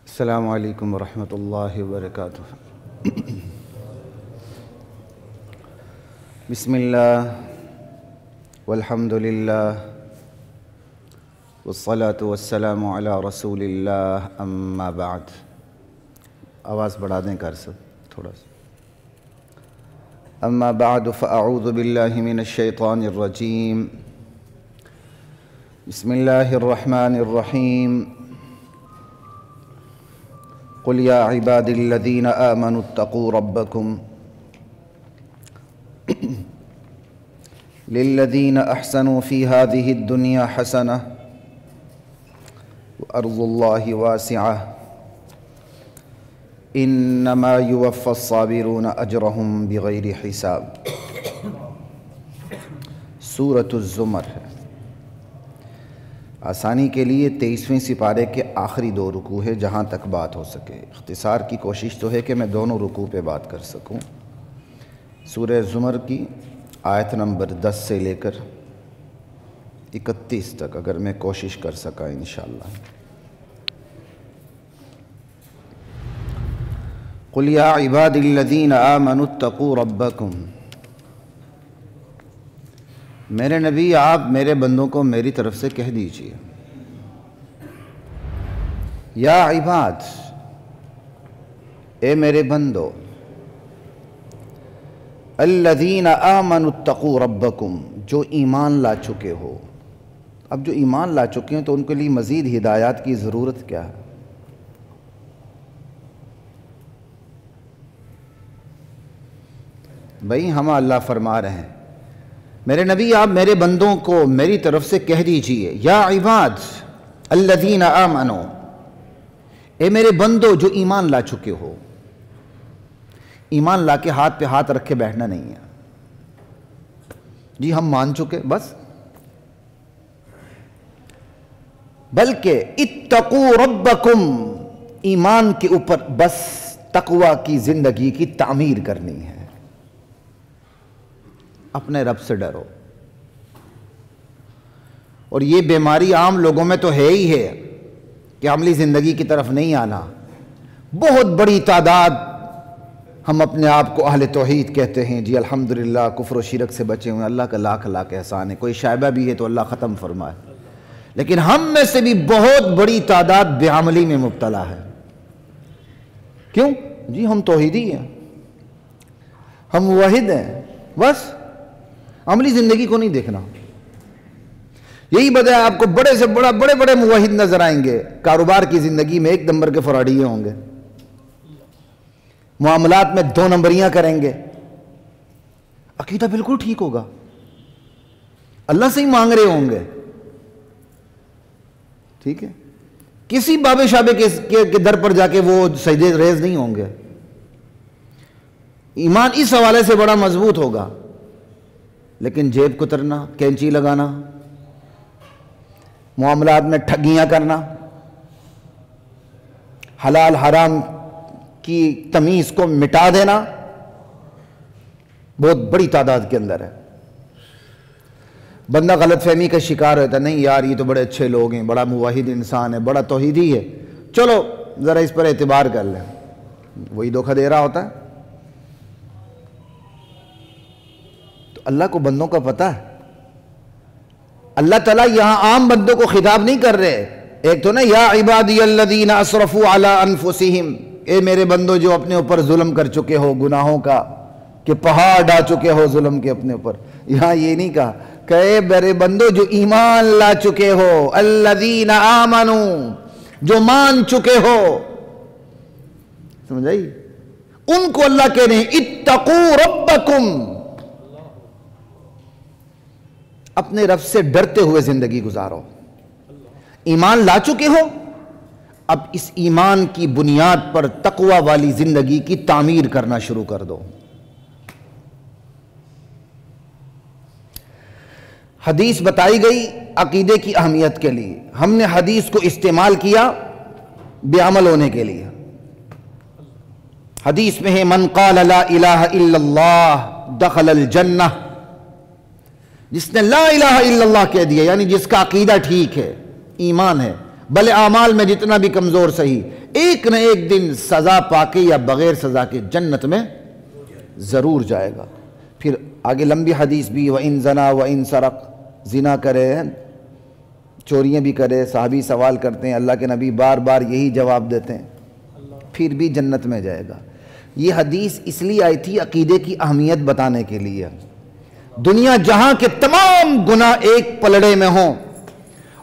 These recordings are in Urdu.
السلام علیکم ورحمۃ اللہ وبرکاتہ۔ بسم اللہ والحمد للہ والصلاة والسلام علی رسول اللہ، اما بعد۔ آواز بڑھا دیں کر سب تھوڑا سا۔ اما بعد فاعوذ باللہ من الشیطان الرجیم، بسم اللہ الرحمن الرحیم۔ قل یا عبادی الذین آمنوا اتقوا ربکم للذین احسنوا فی هذه الدنیا حسنہ وارض اللہ واسعہ انما یوفی الصابرون اجرهم بغیر حساب۔ سورۃ الزمر ہے۔ آسانی کے لیے 23ویں سپارے کے آخری 2 رکوع ہے، جہاں تک بات ہو سکے۔ اختصار کی کوشش تو ہے کہ میں دونوں رکوع پہ بات کر سکوں۔ سورہ زمر کی آیت نمبر 10 سے لے کر 31 تک اگر میں کوشش کر سکا انشاءاللہ۔ قل یا عبادی الذین آمنوا اتقوا ربکم۔ میرے نبی، آپ میرے بندوں کو میری طرف سے کہہ دیجئے، یا عباد، اے میرے بندو، الذین آمنوا اتقوا ربکم، جو ایمان لا چکے ہو۔ اب جو ایمان لا چکے ہیں تو ان کے لیے مزید ہدایات کی ضرورت کیا ہے؟ بھئی ہم اللہ فرما رہے ہیں، میرے نبی آپ میرے بندوں کو میری طرف سے کہہ دیجئے، یا عباد الذین آمنوا، اے میرے بندو جو ایمان لا چکے ہو۔ ایمان لا کے ہاتھ پہ ہاتھ رکھ کے بیٹھنا نہیں ہے، جی ہم مان چکے بس، بلکہ اتقوا ربکم، ایمان کے اوپر بس تقوی کی زندگی کی تعمیر کرنی ہے۔ اپنے رب سے ڈرو۔ اور یہ بیماری عام لوگوں میں تو ہے ہی ہے کہ عملی زندگی کی طرف نہیں آنا۔ بہت بڑی تعداد ہم اپنے آپ کو اہل توحید کہتے ہیں، جی الحمدللہ کفر و شرک سے بچے ہوئے، اللہ کا لاکھ لاکھ احسان ہے، کوئی شائبہ بھی ہے تو اللہ ختم فرمائے، لیکن ہم میں سے بھی بہت بڑی تعداد بے عملی میں مبتلا ہے۔ کیوں؟ جی ہم توحیدی ہیں، ہم موحد ہیں، بس عملی زندگی کو نہیں دیکھنا۔ یہی وجہ ہے آپ کو بڑے سے بڑے بڑے موحد نظر آئیں گے، کاروبار کی زندگی میں 1 نمبر کے فراڈیے ہوں گے، معاملات میں 2 نمبریاں کریں گے، عقیدہ بالکل ٹھیک ہوگا، اللہ سے ہی مانگ رہے ہوں گے، ٹھیک ہے، کسی بابے شابے کے در پر جا کے وہ سجدے ریز نہیں ہوں گے۔ ایمان اس حوالے سے بڑا مضبوط ہوگا، لیکن جیب کترنا، کینچی لگانا، معاملات میں ٹھگیاں کرنا، حلال حرام کی تمیز کو مٹا دینا بہت بڑی تعداد کے اندر ہے۔ بندہ غلط فہمی کا شکار ہوتا ہے، نہیں یار یہ تو بڑے اچھے لوگ ہیں، بڑا موحد انسان ہے، بڑا توحیدی ہے، چلو ذرا اس پر اعتبار کر لیں، وہی دھوکہ دے رہا ہوتا ہے۔ اللہ کو بندوں کا پتہ ہے۔ اللہ تعالیٰ یہاں عام بندوں کو خطاب نہیں کر رہے، ایک تو نا یا عبادی الذین اسرفوا علی انفسہم، اے میرے بندو جو اپنے اوپر ظلم کر چکے ہو، گناہوں کا کہ پہاڑ ڈا چکے ہو ظلم کے اپنے اوپر۔ یہاں یہ نہیں کہا کہ اے میرے بندو جو ایمان لا چکے ہو، الذین آمنوا، جو مان چکے ہو، سمجھائی؟ ان کو اللہ کہہ رہے ہیں اتقوا ربکم، اپنے رب سے ڈرتے ہوئے زندگی گزارو۔ ایمان لا چکے ہو، اب اس ایمان کی بنیاد پر تقوی والی زندگی کی تعمیر کرنا شروع کر دو۔ حدیث بتائی گئی عقیدے کی اہمیت کے لیے، ہم نے حدیث کو استعمال کیا بے عمل ہونے کے لیے۔ حدیث میں ہے من قال لا الہ الا اللہ دخل الجنہ، جس نے لا الہ الا اللہ کہہ دیا، یعنی جس کا عقیدہ ٹھیک ہے، ایمان ہے، بھلے اعمال میں جتنا بھی کمزور صحیح، ایک نہ ایک دن سزا پا کے یا بغیر سزا کے جنت میں ضرور جائے گا۔ پھر آگے لمبی حدیث بھی، وَإِن زَنَا وَإِن سَرَقَ، زنا کرے چوریاں بھی کرے، صحابی سوال کرتے ہیں، اللہ کے نبی بار بار یہی جواب دیتے ہیں، پھر بھی جنت میں جائے گا۔ یہ حدیث اس لیے آئی تھی عقیدے کی اہمیت بتانے کے لیے۔ دنیا جہاں کے تمام گناہ ایک پلڑے میں ہوں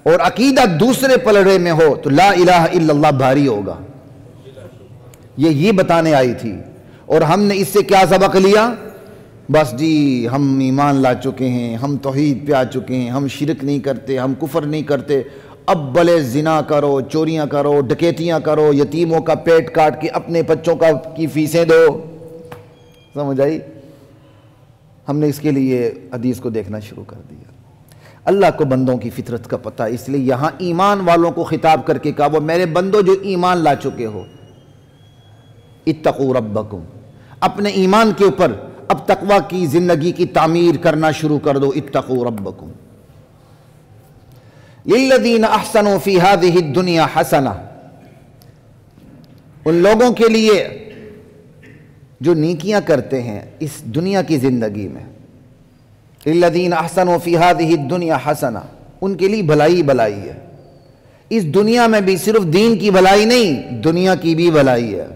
اور عقیدہ دوسرے پلڑے میں ہو تو لا الہ الا اللہ بھاری ہوگا، یہ بتانے آئی تھی۔ اور ہم نے اس سے کیا سبق لیا؟ بس جی ہم ایمان لا چکے ہیں، ہم توحید پہ آ چکے ہیں، ہم شرک نہیں کرتے، ہم کفر نہیں کرتے، اب بھلے زنا کرو، چوریاں کرو، ڈکیتیاں کرو، یتیموں کا پیٹ کاٹ کے اپنے بچوں کی فیسیں دو۔ سمجھ آئی؟ ہم نے اس کے لیے حدیث کو دیکھنا شروع کر دیا۔ اللہ کو بندوں کی فطرت کا پتہ، اس لیے یہاں ایمان والوں کو خطاب کر کے کہا، وہ میرے بندوں جو ایمان لا چکے ہو، اتقوا ربکم، اپنے ایمان کے اوپر اب تقوی کی زندگی کی تعمیر کرنا شروع کر دو۔ اتقوا ربکم للذین احسنوا فی ہذہ الدنیا حسنہ، ان لوگوں کے لیے جو نیکیاں کرتے ہیں اس دنیا کی زندگی میں، للذین احسنوا فی ہذہ الدنیا حسنہ، ان کے لیے بھلائی بھلائی ہے۔ اس دنیا میں بھی صرف دین کی بھلائی نہیں، دنیا کی بھی بھلائی ہے،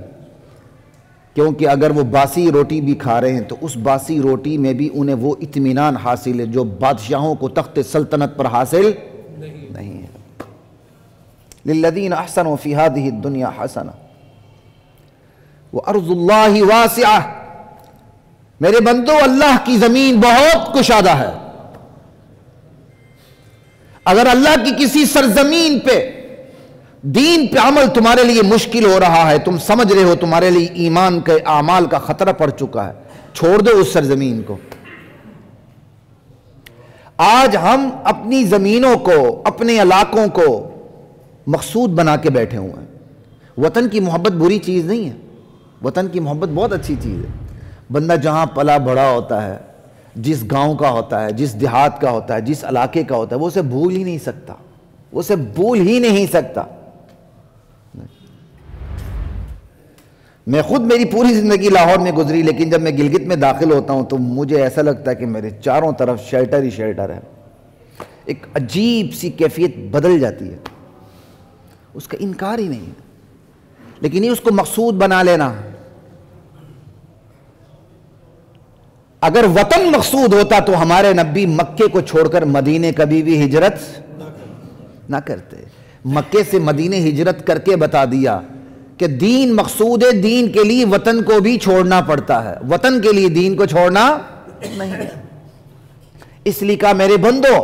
کیونکہ اگر وہ باسی روٹی بھی کھا رہے ہیں تو اس باسی روٹی میں بھی انہیں وہ اطمینان حاصل ہے جو بادشاہوں کو تخت سلطنت پر حاصل نہیں ہے۔ للذین احسنوا فی ہذہ الدنیا حسنہ وارض اللہ واسعہ، میرے بندو اللہ کی زمین بہت کشادہ ہے۔ اگر اللہ کی کسی سرزمین پہ دین پہ عمل تمہارے لیے مشکل ہو رہا ہے، تم سمجھ رہے ہو تمہارے لیے ایمان کے اعمال کا خطرہ پڑ چکا ہے، چھوڑ دو اس سرزمین کو۔ آج ہم اپنی زمینوں کو، اپنے علاقوں کو مقصود بنا کے بیٹھے ہوئے ہیں۔ وطن کی محبت بری چیز نہیں ہے، وطن کی محبت بہت اچھی چیز ہے۔ بندہ جہاں پلا بڑا ہوتا ہے، جس گاؤں کا ہوتا ہے، جس دیہات کا ہوتا ہے، جس علاقے کا ہوتا ہے، وہ اسے بھول ہی نہیں سکتا، وہ اسے بھول ہی نہیں سکتا۔ میں خود میری پوری زندگی لاہور میں گزری، لیکن جب میں گلگت میں داخل ہوتا ہوں تو مجھے ایسا لگتا ہے کہ میرے چاروں طرف شیلٹر ہی شیلٹر ہے۔ ایک عجیب سی کیفیت بدل جاتی ہے، اس کا انکار ہی نہیں ہے، لیکن یہ اس کو مقصود بنا لینا۔ اگر وطن مقصود ہوتا تو ہمارے نبی مکے کو چھوڑ کر مدینے کبھی بھی ہجرت نہ کرتے۔ مکے سے مدینے ہجرت کر کے بتا دیا کہ دین مقصود ہے، دین کے لیے وطن کو بھی چھوڑنا پڑتا ہے، وطن کے لیے دین کو چھوڑنا نہیں ہے۔ اس لیے کہا میرے بندو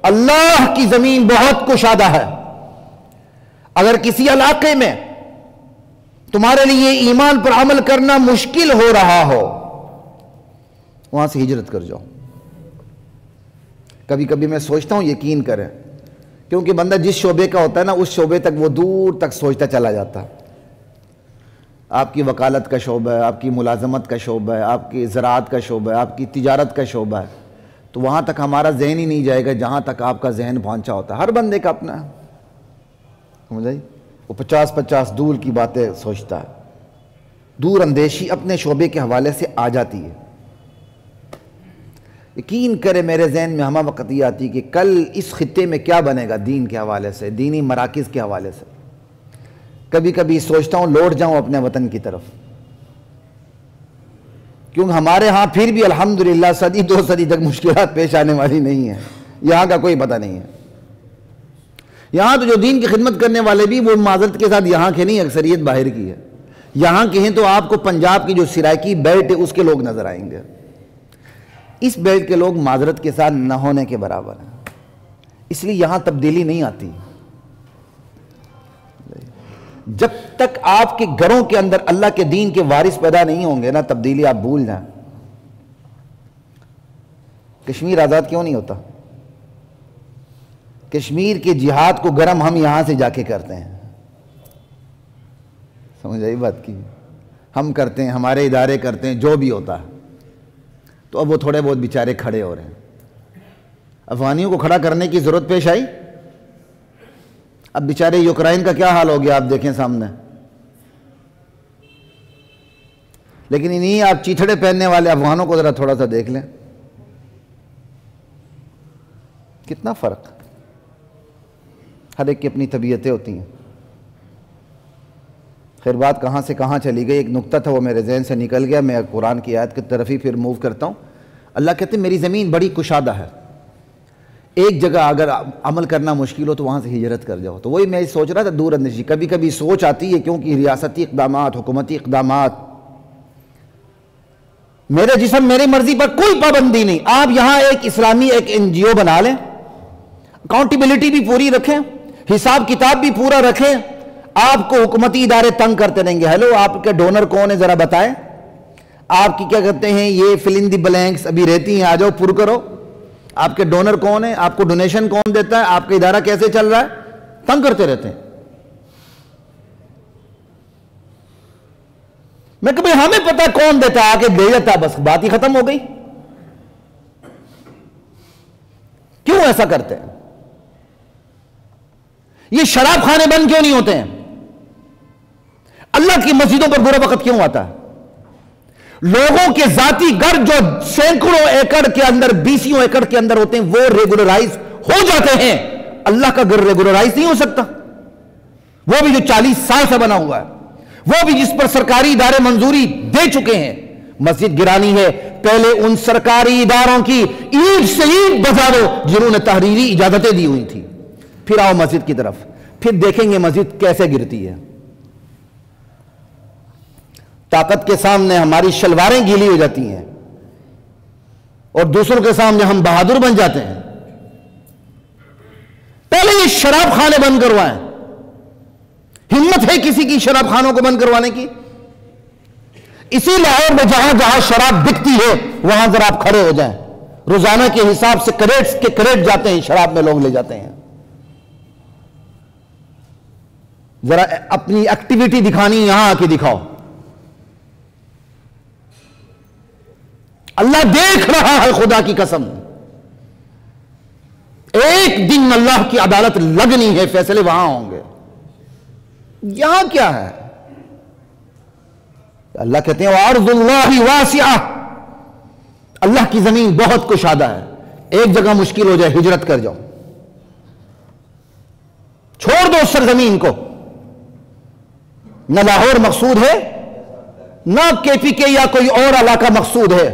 اللہ کی زمین بہت کشادہ ہے، اگر کسی علاقے میں تمہارے لیے ایمان پر عمل کرنا مشکل ہو رہا ہو، وہاں سے ہجرت کر جاؤ۔ کبھی کبھی میں سوچتا ہوں، یقین کریں، کیونکہ بندہ جس شعبے کا ہوتا ہے نا اس شعبے تک وہ دور تک سوچتا چلا جاتا ہے۔ آپ کی وکالت کا شعبہ ہے، آپ کی ملازمت کا شعبہ ہے، آپ کی زراعت کا شعبہ ہے، آپ کی تجارت کا شعبہ ہے، تو وہاں تک ہمارا ذہن ہی نہیں جائے گا جہاں تک آپ کا ذہن پہنچا ہوتا ہے۔ ہر بندے کا اپنا ہے، سمجھ آئی؟ وہ 50 دور کی باتیں سوچتا ہے، دور اندیشی اپنے شعبے کے حوالے سے آ جاتی ہے۔ یقین کرے میرے ذہن میں ہمہ وقت یہ آتی کہ کل اس خطے میں کیا بنے گا دین کے حوالے سے، دینی مراکز کے حوالے سے۔ کبھی کبھی سوچتا ہوں لوٹ جاؤں اپنے وطن کی طرف، کیونکہ ہمارے ہاں پھر بھی الحمدللہ صدی 2 صدی تک مشکلات پیش آنے والی نہیں ہیں، یہاں کا کوئی پتہ نہیں ہے۔ یہاں تو جو دین کی خدمت کرنے والے بھی وہ معذرت کے ساتھ یہاں کے نہیں، اکثریت باہر کی ہے۔ یہاں کے ہیں تو آپ کو پنجاب کی جو سرائکی بیلٹ ہے اس کے لوگ نظر آئیں گے، اس بیلٹ کے لوگ معذرت کے ساتھ نہ ہونے کے برابر ہیں، اس لیے یہاں تبدیلی نہیں آتی۔ جب تک آپ کے گھروں کے اندر اللہ کے دین کے وارث پیدا نہیں ہوں گے نا، تبدیلی آپ بھول جائیں۔ کشمیر آزاد کیوں نہیں ہوتا؟ کشمیر کے جہاد کو گرم ہم یہاں سے جا کے کرتے ہیں، سمجھ آئی بات کی؟ ہم کرتے ہیں، ہمارے ادارے کرتے ہیں، جو بھی ہوتا ہے، تو اب وہ تھوڑے بہت بیچارے کھڑے ہو رہے ہیں۔ افغانیوں کو کھڑا کرنے کی ضرورت پیش آئی، اب بیچارے یوکرائن کا کیا حال ہو گیا آپ دیکھیں سامنے، لیکن انہیں آپ چیتھڑے پہننے والے افغانوں کو ذرا تھوڑا سا دیکھ لیں، کتنا فرق. ہر ایک کی اپنی طبیعتیں ہوتی ہیں. خیر بات کہاں سے کہاں چلی گئی، ایک نقطہ تھا وہ میرے ذہن سے نکل گیا، میں قرآن کی آیت کی طرف ہی پھر موو کرتا ہوں. اللہ کہتے ہیں میری زمین بڑی کشادہ ہے، ایک جگہ اگر عمل کرنا مشکل ہو تو وہاں سے ہجرت کر جاؤ. تو وہی میں سوچ رہا تھا دور اندیشی، کبھی کبھی سوچ آتی ہے کیونکہ ریاستی اقدامات، حکومتی اقدامات، میرے جسم میری مرضی پر کوئی پابندی نہیں. آپ یہاں ایک اسلامی ایک NGO بنا لیں، اکاؤنٹیبلٹی بھی پوری رکھیں، حساب کتاب بھی پورا رکھیں. آپ کو حکومتی ادارے تنگ کرتے رہیں گے، ہیلو آپ کے ڈونر کون ہے ذرا بتائیں، آپ کی کیا کہتے ہیں یہ فل ان دی بلینکس ابھی رہتی ہیں، آ جاؤ پر کرو. آپ کے ڈونر کون ہے، آپ کو ڈونیشن کون دیتا ہے، آپ کا ادارہ کیسے چل رہا ہے، تنگ کرتے رہتے ہیں. میں کہ بھئی ہمیں پتہ کون دیتا ہے، آکے دے دیتا، بس بات ہی ختم ہو گئی. کیوں ایسا کرتے ہیں؟ یہ شراب خانے بند کیوں نہیں ہوتے ہیں؟ اللہ کی مسجدوں پر برا وقت کیوں آتا ہے؟ لوگوں کے ذاتی گھر جو سینکڑوں ایکڑ کے اندر، بیسیوں ایکڑ کے اندر ہوتے ہیں، وہ ریگولرائز ہو جاتے ہیں. اللہ کا گھر ریگولرائز نہیں ہو سکتا، وہ بھی جو 40 سال سے بنا ہوا ہے، وہ بھی جس پر سرکاری ادارے منظوری دے چکے ہیں. مسجد گرانی ہے، پہلے ان سرکاری اداروں کی اینٹ سے اینٹ بجا دو جنہوں نے تحریری اجازتیں دی ہوئی تھی، پھر آؤ مسجد کی طرف، پھر دیکھیں گے مسجد کیسے گرتی ہے. طاقت کے سامنے ہماری شلواریں گیلی ہو جاتی ہیں اور دوسروں کے سامنے ہم بہادر بن جاتے ہیں. پہلے یہ شراب خانے بند کروائیں. ہمت ہے کسی کی شراب خانوں کو بند کروانے کی؟ اسی لاہور میں جہاں جہاں شراب بکتی ہے وہاں ذرا آپ کھڑے ہو جائیں. روزانہ کے حساب سے کریٹس کے کریٹ جاتے ہیں، شراب میں لوگ لے جاتے ہیں. ذرا اپنی ایکٹیویٹی دکھانی یہاں آ کے دکھاؤ. اللہ دیکھ رہا ہے، خدا کی قسم. ایک دن اللہ کی عدالت لگنی ہے، فیصلے وہاں ہوں گے. یہاں کیا ہے؟ اللہ کہتے ہیں وَأَرْضُ اللَّهِ وَاسِعَةٌ، اللہ کی زمین بہت کشادہ ہے. ایک جگہ مشکل ہو جائے ہجرت کر جاؤ، چھوڑ دو اس سرزمین کو. نہ لاہور مقصود ہے، نہ KPK یا کوئی اور علاقہ مقصود ہے.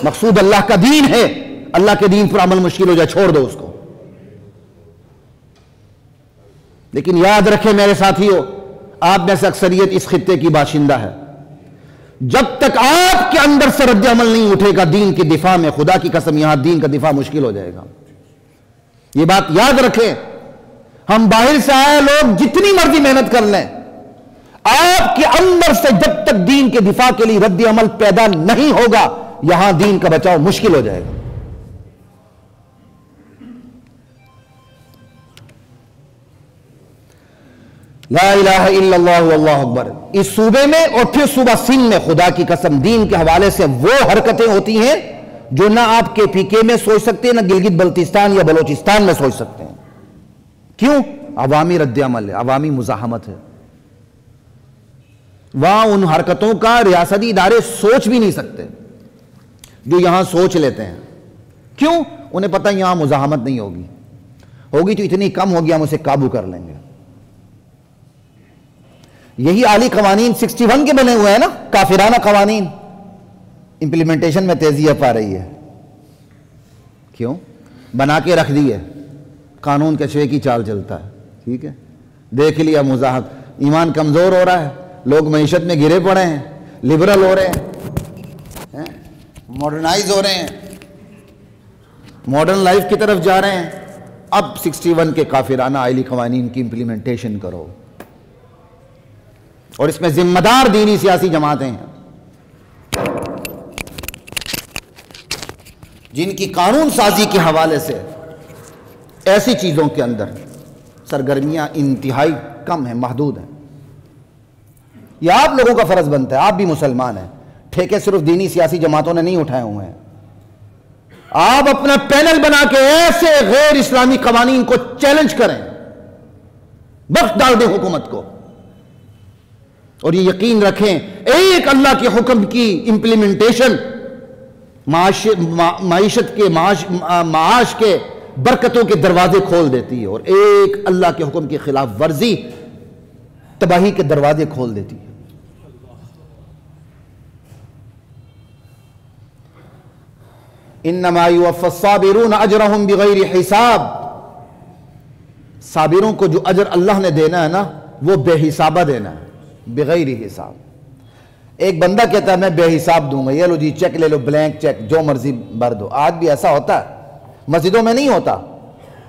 مقصود اللہ کا دین ہے. اللہ کے دین پر عمل مشکل ہو جائے، چھوڑ دو اس کو. لیکن یاد رکھیں میرے ساتھیوں، آپ میں سے اکثریت اس خطے کی باشندہ ہے. جب تک آپ کے اندر سے رد عمل نہیں اٹھے گا دین کے دفاع میں، خدا کی قسم یہاں دین کا دفاع مشکل ہو جائے گا. یہ بات یاد رکھیں. ہم باہر سے آئے لوگ جتنی مرضی محنت کر لیں، آپ کے اندر سے جب تک دین کے دفاع کے لیے رد عمل پیدا نہیں ہوگا، یہاں دین کا بچاؤ مشکل ہو جائے گا. لا الہ الا اللہ واللہ اکبر. اس صوبے میں اور پھر صوبہ سندھ میں خدا کی قسم دین کے حوالے سے وہ حرکتیں ہوتی ہیں جو نہ آپ KPK میں سوچ سکتے ہیں، نہ گلگت بلتستان یا بلوچستان میں سوچ سکتے ہیں. کیوں؟ عوامی رد عمل ہے، عوامی مزاحمت ہے. وہاں ان حرکتوں کا ریاستی ادارے سوچ بھی نہیں سکتے جو یہاں سوچ لیتے ہیں. کیوں؟ انہیں پتہ یہاں مزاحمت نہیں ہوگی، ہوگی تو اتنی کم ہوگی ہم اسے قابو کر لیں گے. یہی عالی قوانین 61 کے بنے ہوئے ہیں نا، کافرانہ قوانین. امپلیمنٹیشن میں تیزی پا رہی ہے. کیوں؟ بنا کے رکھ دی ہے، قانون کچرے کی چال چلتا ہے. ٹھیک ہے، دیکھ لیا مزاحمت. ایمان کمزور ہو رہا ہے، لوگ معیشت میں گرے پڑے ہیں، لبرل ہو رہے ہیں، ماڈرنائز ہو رہے ہیں، ماڈرن لائف کی طرف جا رہے ہیں. اب 61 کے کافرانہ عالی قوانین کی امپلیمنٹیشن کرو. اور اس میں ذمہ دار دینی سیاسی جماعتیں ہیں جن کی قانون سازی کے حوالے سے ایسی چیزوں کے اندر سرگرمیاں انتہائی کم ہیں، محدود ہیں. یہ آپ لوگوں کا فرض بنتا ہے، آپ بھی مسلمان ہیں. ٹھیکے صرف دینی سیاسی جماعتوں نے نہیں اٹھائے ہوئے ہیں. آپ اپنا پینل بنا کے ایسے غیر اسلامی قوانین کو چیلنج کریں، وقت ڈال دیں حکومت کو. اور یہ یقین رکھیں ایک اللہ کے حکم کی امپلیمنٹیشن معیشت کے معاش کے برکتوں کے دروازے کھول دیتی ہے، اور ایک اللہ کے حکم کی خلاف ورزی تباہی کے دروازے کھول دیتی ہے۔ انما یوفی الصابرون اجرہم بغیر حساب، صابروں کو جو اجر اللہ نے دینا ہے نا وہ بے حسابہ دینا ہے، بغیر حساب۔ ایک بندہ کہتا ہے میں بے حساب دوں گا، یہ لو جی چیک لے لو، بلینک چیک، جو مرضی بھر دو۔ آج بھی ایسا ہوتا ہے، مسجدوں میں نہیں ہوتا،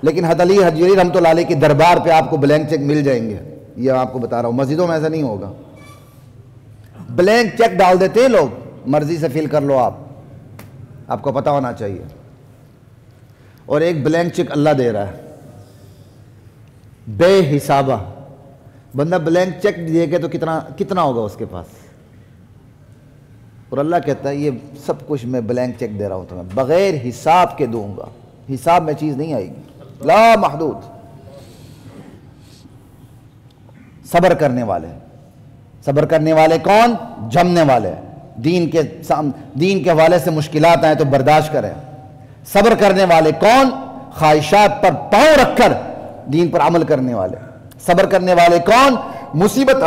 لیکن حضرت علی حجویری رحمۃ اللہ علیہ کے دربار پہ آپ کو بلینک چیک مل جائیں گے، یہ آپ کو بتا رہا ہوں، مسجدوں میں ایسا نہیں ہوگا۔ بلینک چیک ڈال دیتے ہیں لوگ، مرضی سے فل کر لو، آپ کو پتا ہونا چاہیے۔ اور ایک بلینک چیک اللہ دے رہا ہے بے حسابہ، بندہ بلینک چیک دے گا تو کتنا ہوگا اس کے پاس، اور اللہ کہتا ہے یہ سب کچھ میں بلینک چیک دے رہا ہوں تمہیں، بغیر حساب کے دوں گا، حساب میں چیز نہیں آئے گی، لا محدود۔ صبر کرنے والے کون؟ جمنے والے، دین کے حوالے سے مشکلات آئیں تو برداشت کریں۔ صبر کرنے والے کون؟ خواہشات پر پاؤں رکھ کر دین پر عمل کرنے والے۔ صبر کرنے والے کون؟ مصیبت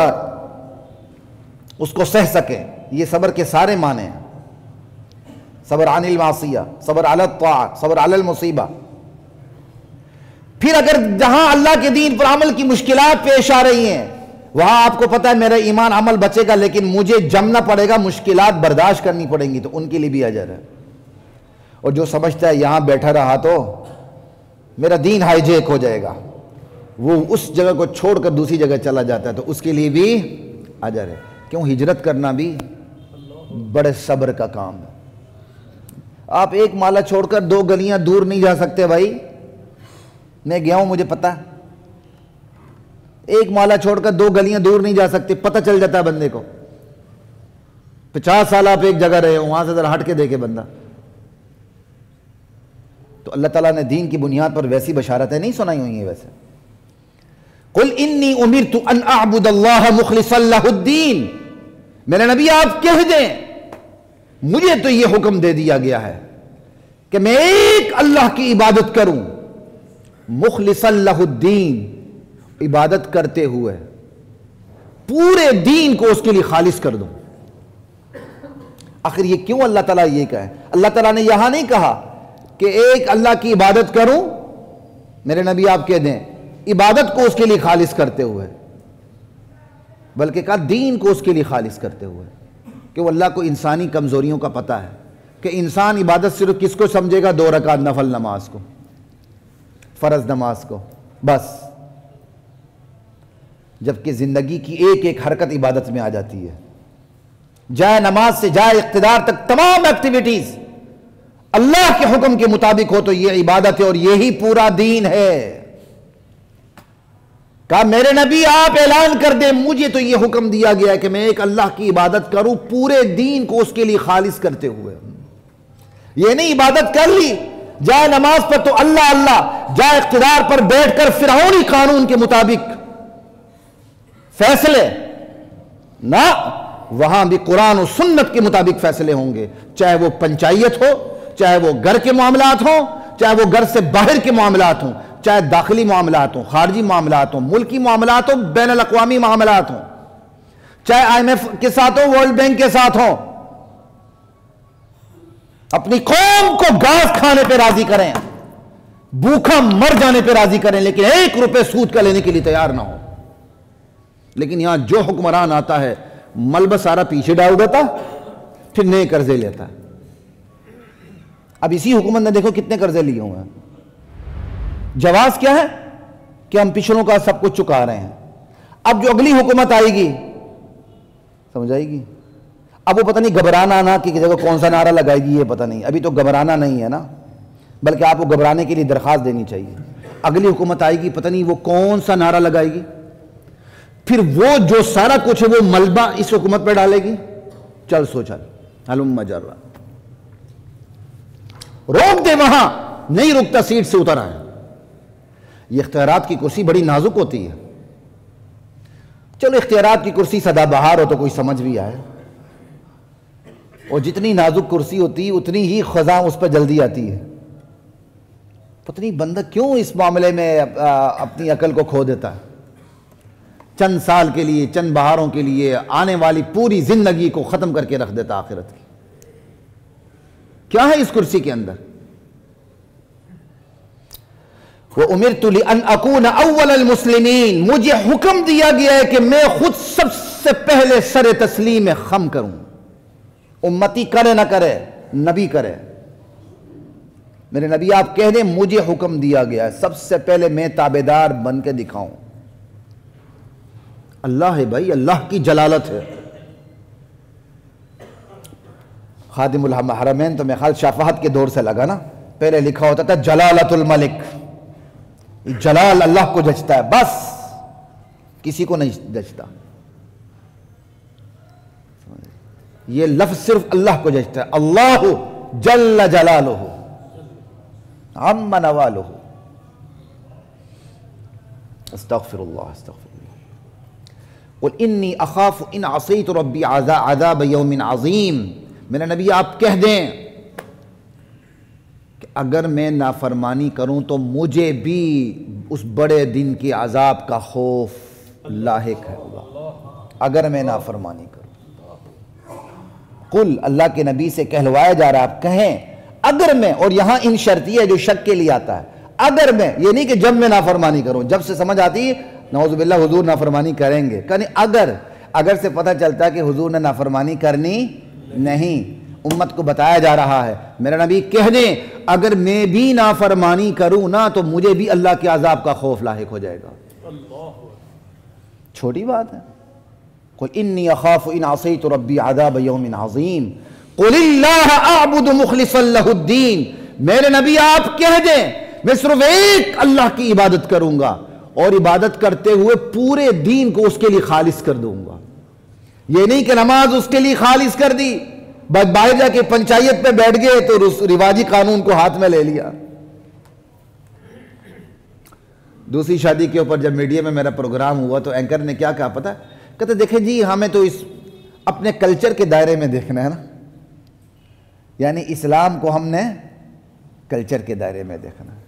اس کو سہ سکیں، یہ صبر کے سارے معنی ہیں، صبر عن المعصیہ، صبر علی الطاعہ، صبر علی المصیبہ۔ پھر اگر جہاں اللہ کے دین پر عمل کی مشکلات پیش آ رہی ہیں، وہاں آپ کو پتہ ہے میرا ایمان عمل بچے گا، لیکن مجھے جمنا پڑے گا، مشکلات برداشت کرنی پڑیں گی، تو ان کے لیے بھی اجر ہے۔ اور جو سمجھتا ہے یہاں بیٹھا رہا تو میرا دین ہائی جیک ہو جائے گا، وہ اس جگہ کو چھوڑ کر دوسری جگہ چلا جاتا ہے، تو اس کے لیے بھی اجر ہے۔ کیوں؟ ہجرت کرنا بھی بڑے صبر کا کام ہے۔ آپ ایک محلہ چھوڑ کر 2 گلیاں دور نہیں جا سکتے بھائی، میں گیا ہوں مجھے پتہ، ایک محلہ چھوڑ کر 2 گلیاں دور نہیں جا سکتے، پتہ چل جاتا ہے بندے کو۔ 50 سال آپ ایک جگہ رہے ہو، وہاں سے ذرا ہٹ کے دیکھے بندہ۔ تو اللہ تعالیٰ نے دین کی بنیاد پر ویسی بشارتیں نہیں سنائی ہوئی ہیں ویسے۔ قل انی امرت ان اعبد اللہ مخلصا لہ الدین، میرے نبی آپ کہہ دیں مجھے تو یہ حکم دے دیا گیا ہے کہ میں ایک اللہ کی عبادت کروں، مخلصا لہ الدین، عبادت کرتے ہوئے پورے دین کو اس کے لیے خالص کر دوں۔ آخر یہ کیوں اللہ تعالیٰ یہ کہا ہے؟ اللہ تعالیٰ نے یہاں نہیں کہا کہ ایک اللہ کی عبادت کروں، میرے نبی آپ کہہ دیں عبادت کو اس کے لیے خالص کرتے ہوئے، بلکہ کہا دین کو اس کے لیے خالص کرتے ہوئے، کہ وہ اللہ کو انسانی کمزوریوں کا پتہ ہے کہ انسان عبادت صرف کس کو سمجھے گا؟ 2 رکعت نفل نماز کو، فرض نماز کو، بس، جبکہ زندگی کی ایک ایک حرکت عبادت میں آ جاتی ہے، جائے نماز سے جائے اقتدار تک تمام ایکٹیویٹیز اللہ کے حکم کے مطابق ہو تو یہ عبادت ہے، اور یہی پورا دین ہے۔ کہا میرے نبی آپ اعلان کر دیں مجھے تو یہ حکم دیا گیا ہے کہ میں ایک اللہ کی عبادت کروں پورے دین کو اس کے لیے خالص کرتے ہوئے۔ یہ نہیں عبادت کر لی، جائے نماز پر تو اللہ اللہ، جائے اقتدار پر بیٹھ کر فرعونی قانون کے مطابق فیصلے، نہ، وہاں بھی قرآن و سنت کے مطابق فیصلے ہوں گے، چاہے وہ پنچایت ہو، چاہے وہ گھر کے معاملات ہوں، چاہے وہ گھر سے باہر کے معاملات ہوں، چاہے داخلی معاملات ہوں، خارجی معاملات ہوں، ملکی معاملات ہوں، بین الاقوامی معاملات ہوں، چاہے IMF کے ساتھ ہوں، ورلڈ بینک کے ساتھ ہوں، اپنی قوم کو گھاس کھانے پہ راضی کریں، بھوکا مر جانے پہ راضی کریں، لیکن 1 روپے سود کا لینے کے لیے تیار نہ ہو۔ لیکن یہاں جو حکمران آتا ہے ملبہ سارا پیچھے ڈال دیتا، پھر نئے قرضے لیتا ہے۔ اب اسی حکومت نے دیکھو کتنے قرضے لیے ہوئے ہیں۔ جواز کیا ہے کہ ہم پچھلوں کا سب کچھ چکا رہے ہیں، اب جو اگلی حکومت آئے گی سمجھ آئے گی، اب وہ پتہ نہیں گھبرانا نہ کہ دیکھو کون سا نعرہ لگائے گی، یہ پتہ نہیں، ابھی تو گھبرانا نہیں ہے نا، بلکہ آپ کو گھبرانے کے لیے درخواست دینی چاہیے۔ اگلی حکومت آئے گی پتہ نہیں وہ کون سا نعرہ لگائے گی، پھر وہ جو سارا کچھ ہے وہ ملبہ اس حکومت پہ ڈالے گی، چل سو چل، ہلم جرا، روک دے وہاں نہیں رکتا، سیٹ سے اتر آئے۔ یہ اختیارات کی کرسی بڑی نازک ہوتی ہے، چلو اختیارات کی کرسی سدا بہار ہو تو کوئی سمجھ بھی آئے، اور جتنی نازک کرسی ہوتی ہے اتنی ہی خزاں اس پہ جلدی آتی ہے. پتہ نہیں بندہ کیوں اس معاملے میں اپنی عقل کو کھو دیتا ہے. چند سال کے لیے، چند بہاروں کے لیے آنے والی پوری زندگی کو ختم کر کے رکھ دیتا آخرت کی. کیا ہے اس کرسی کے اندر؟ وَأُمِرْتُ لِأَنْ أَكُونَ أَوَّلَ الْمُسْلِمِينَ، مجھے حکم دیا گیا ہے کہ میں خود سب سے پہلے سر تسلیم خم کروں. امتی کرے نہ کرے، نبی کرے. میرے نبی آپ کہہ دیں مجھے حکم دیا گیا ہے سب سے پہلے میں تابعدار بن کے دکھاؤں. اللہ ہے بھائی، اللہ کی جلالت ہے. خادم الحرمین تو میں خیال شاہ فہد کے دور سے لگا نا، پہلے لکھا ہوتا تھا جلالت الملک. جلال اللہ کو جچتا ہے، بس کسی کو نہیں جچتا. یہ لفظ صرف اللہ کو جچتا ہے. اللہ جل جلالہ عم نوالہ. استغفر اللہ استغفر اللہ. قل انی اخاف ان عصیت ربی عذاب یوم عظیم. میرے نبی آپ کہہ دیں کہ اگر میں نافرمانی کروں تو مجھے بھی اس بڑے دن کے عذاب کا خوف لاحق ہے اگر میں نافرمانی کروں. قل، اللہ کے نبی سے کہلوایا جا رہا ہے، آپ کہیں اگر میں، اور یہاں ان شرطی ہے جو شک کے لیے آتا ہے. اگر میں، یہ نہیں کہ جب میں نافرمانی کروں، جب سے سمجھ آتی ہے نعوذ باللہ حضور نافرمانی کریں گے. کہنے اگر سے پتہ چلتا ہے کہ حضور نے نافرمانی کرنی نہیں، امت کو بتایا جا رہا ہے. میرا نبی کہہ دیں اگر میں بھی نافرمانی کروں نا تو مجھے بھی اللہ کے عذاب کا خوف لاحق ہو جائے گا. چھوٹی بات ہے. قل انی اخاف ان عصیت ربی عذاب یوم عظیم. قل اللہ اعبد مخلصا لہ الدین. میرے نبی آپ کہہ دیں میں صرف ایک اللہ کی عبادت کروں گا، اور عبادت کرتے ہوئے پورے دین کو اس کے لیے خالص کر دوں گا. یہ نہیں کہ نماز اس کے لیے خالص کر دی، بس باہر جا کے پنچایت پہ بیٹھ گئے تو رواجی قانون کو ہاتھ میں لے لیا. دوسری شادی کے اوپر جب میڈیا میں میرا پروگرام ہوا تو اینکر نے کیا کہا پتہ؟ کہتے دیکھیں جی ہمیں تو اس اپنے کلچر کے دائرے میں دیکھنا ہے نا، یعنی اسلام کو ہم نے کلچر کے دائرے میں دیکھنا ہے.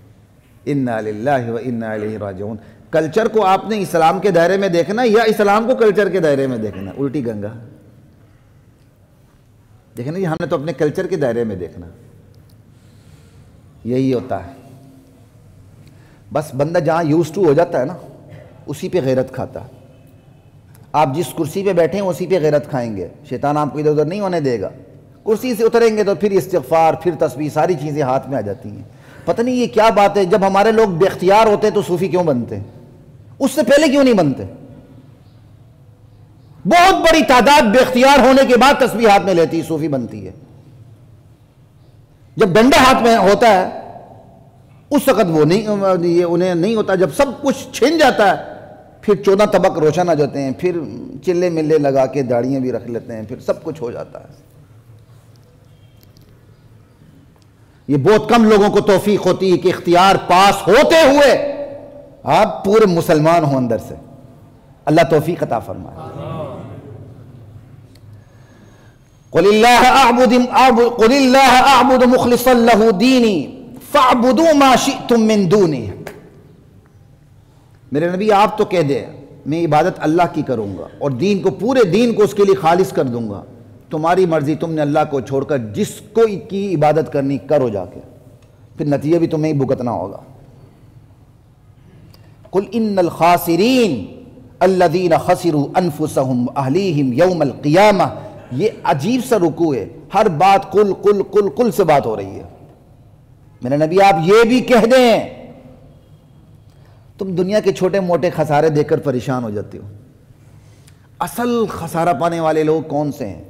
انا للہ و انا الیہ راجعون. کلچر کو آپ نے اسلام کے دائرے میں دیکھنا یا اسلام کو کلچر کے دائرے میں دیکھنا؟ الٹی گنگا. دیکھیں نا جی ہم نے تو اپنے کلچر کے دائرے میں دیکھنا. یہی ہوتا ہے بس. بندہ جہاں یوز ٹو ہو جاتا ہے نا اسی پہ غیرت کھاتا ہے. آپ جس کرسی پہ بیٹھے ہیں اسی پہ غیرت کھائیں گے. شیطان آپ کو ادھر ادھر نہیں ہونے دے گا. کرسی سے اتریں گے تو پھر استغفار، پھر تسبیح، ساری چیزیں ہاتھ میں آ جاتی ہیں. پتہ نہیں یہ کیا بات ہے، جب ہمارے لوگ بے اختیار ہوتے تو صوفی کیوں بنتے؟ اس سے پہلے کیوں نہیں بنتے؟ بہت بڑی تعداد بے اختیار ہونے کے بعد تسبیح ہاتھ میں لیتی ہے، صوفی بنتی ہے. جب ڈنڈا ہاتھ میں ہوتا ہے اس وقت وہ نہیں، یہ انہیں نہیں ہوتا. جب سب کچھ چھن جاتا ہے پھر 14 طبق روشن آ جاتے ہیں، پھر چلے ملے لگا کے داڑیاں بھی رکھ لیتے ہیں، پھر سب کچھ ہو جاتا ہے. یہ بہت کم لوگوں کو توفیق ہوتی ہے کہ اختیار پاس ہوتے ہوئے آپ پورے مسلمان ہوں اندر سے. اللہ توفیق عطا فرمائے. قل اللہ اعبد مخلصا لہ دینی فاعبدوا ما شئتم من دونہ. میرے نبی آپ تو کہہ دے میں عبادت اللہ کی کروں گا اور دین کو، پورے دین کو اس کے لیے خالص کر دوں گا. تمہاری مرضی، تم نے اللہ کو چھوڑ کر جس کو کی عبادت کرنی کرو جا کے، پھر نتیجہ بھی تمہیں ہی بھگتنا ہوگا. قل ان الخاسرین الذین خسروا انفسهم واہلیہم یوم القیامہ. یہ عجیب سا رکوع ہے، ہر بات قل قل قل قل سے بات ہو رہی ہے. میرے نبی آپ یہ بھی کہہ دیں. تم دنیا کے چھوٹے موٹے خسارے دیکھ کر پریشان ہو جاتے ہو. اصل خسارہ پانے والے لوگ کون سے ہیں؟